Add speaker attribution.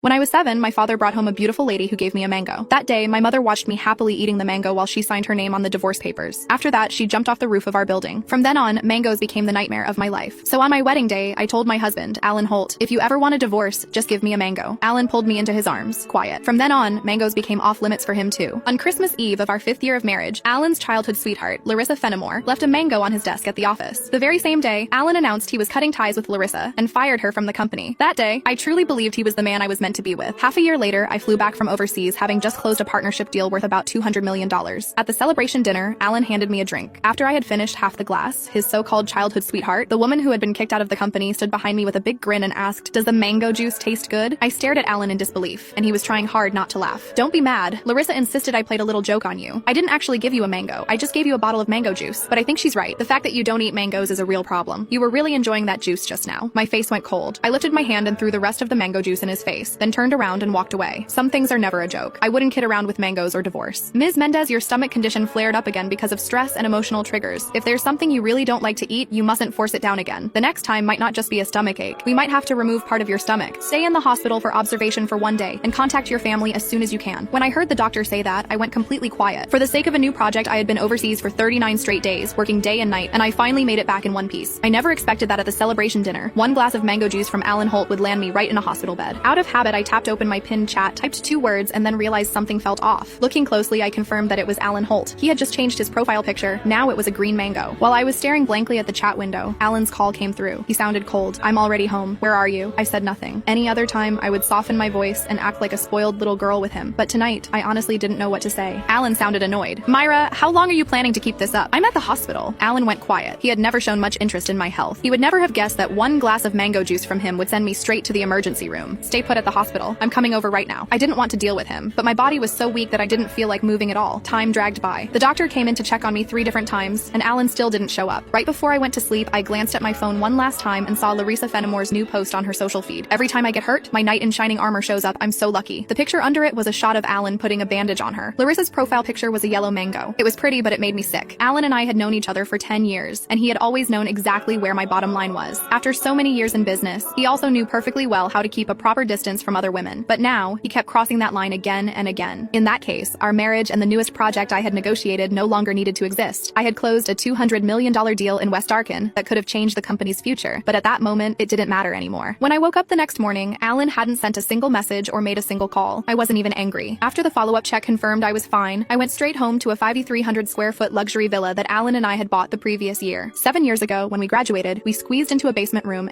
Speaker 1: When I was 7, my father brought home a beautiful lady who gave me a mango. That day, my mother watched me happily eating the mango while she signed her name on the divorce papers. After that, she jumped off the roof of our building. From then on, mangoes became the nightmare of my life. So on my wedding day, I told my husband, Alan Holt, if you ever want a divorce, just give me a mango. Alan pulled me into his arms. Quiet. From then on, mangoes became off limits for him too. On Christmas Eve of our 5th year of marriage, Alan's childhood sweetheart, Larissa Fenimore, left a mango on his desk at the office. The very same day, Alan announced he was cutting ties with Larissa and fired her from the company. That day, I truly believed he was the man I was meant to be with. Half a year later, I flew back from overseas, having just closed a partnership deal worth about $200 million. At the celebration dinner, Alan handed me a drink. After I had finished half the glass, his so-called childhood sweetheart, the woman who had been kicked out of the company, stood behind me with a big grin and asked, "Does the mango juice taste good?" I stared at Alan in disbelief, and he was trying hard not to laugh. "Don't be mad. Larissa insisted I played a little joke on you. I didn't actually give you a mango. I just gave you a bottle of mango juice." But I think she's right. The fact that you don't eat mangoes is a real problem. You were really enjoying that juice just now. My face went cold. I lifted my hand and threw the rest of the mango juice in his face, then turned around and walked away. Some things are never a joke. I wouldn't kid around with mangoes or divorce. Ms. Mendez, your stomach condition flared up again because of stress and emotional triggers. If there's something you really don't like to eat, you mustn't force it down again. The next time might not just be a stomach ache. We might have to remove part of your stomach. Stay in the hospital for observation for 1 day and contact your family as soon as you can. When I heard the doctor say that, I went completely quiet. For the sake of a new project, I had been overseas for 39 straight days, working day and night, and I finally made it back in one piece. I never expected that at the celebration dinner, 1 glass of mango juice from Alan Holt would land me right in a hospital bed. Out of habit, I tapped open my pinned chat, typed 2 words, and then realized something felt off. Looking closely, I confirmed that it was Alan Holt. He had just changed his profile picture. Now it was a green mango. While I was staring blankly at the chat window, Alan's call came through. He sounded cold. "I'm already home. Where are you?" I said nothing. Any other time, I would soften my voice and act like a spoiled little girl with him. But tonight, I honestly didn't know what to say. Alan sounded annoyed. "Myra, how long are you planning to keep this up? I'm at the hospital." Alan went quiet. He had never shown much interest in my health. He would never have guessed that 1 glass of mango juice from him would send me straight to the emergency room. "Stay put at the hospital. I'm coming over right now." I didn't want to deal with him, but my body was so weak that I didn't feel like moving at all. Time dragged by. The doctor came in to check on me 3 different times, and Alan still didn't show up. Right before I went to sleep, I glanced at my phone one last time and saw Larissa Fenimore's new post on her social feed. "Every time I get hurt, my knight in shining armor shows up. I'm so lucky." The picture under it was a shot of Alan putting a bandage on her. Larissa's profile picture was a yellow mango. It was pretty, but it made me sick. Alan and I had known each other for 10 years, and he had always known exactly where my bottom line was. After so many years in business, he also knew perfectly well how to keep a proper distance from other women. But now, he kept crossing that line again and again. In that case, our marriage and the newest project I had negotiated no longer needed to exist. I had closed a $200 million deal in West Arkan that could have changed the company's future, but at that moment, it didn't matter anymore. When I woke up the next morning, Alan hadn't sent a single message or made a single call. I wasn't even angry. After the follow-up check confirmed I was fine, I went straight home to a 5,300 square foot luxury villa that Alan and I had bought the previous year. 7 years ago, when we graduated, we squeezed into a basement room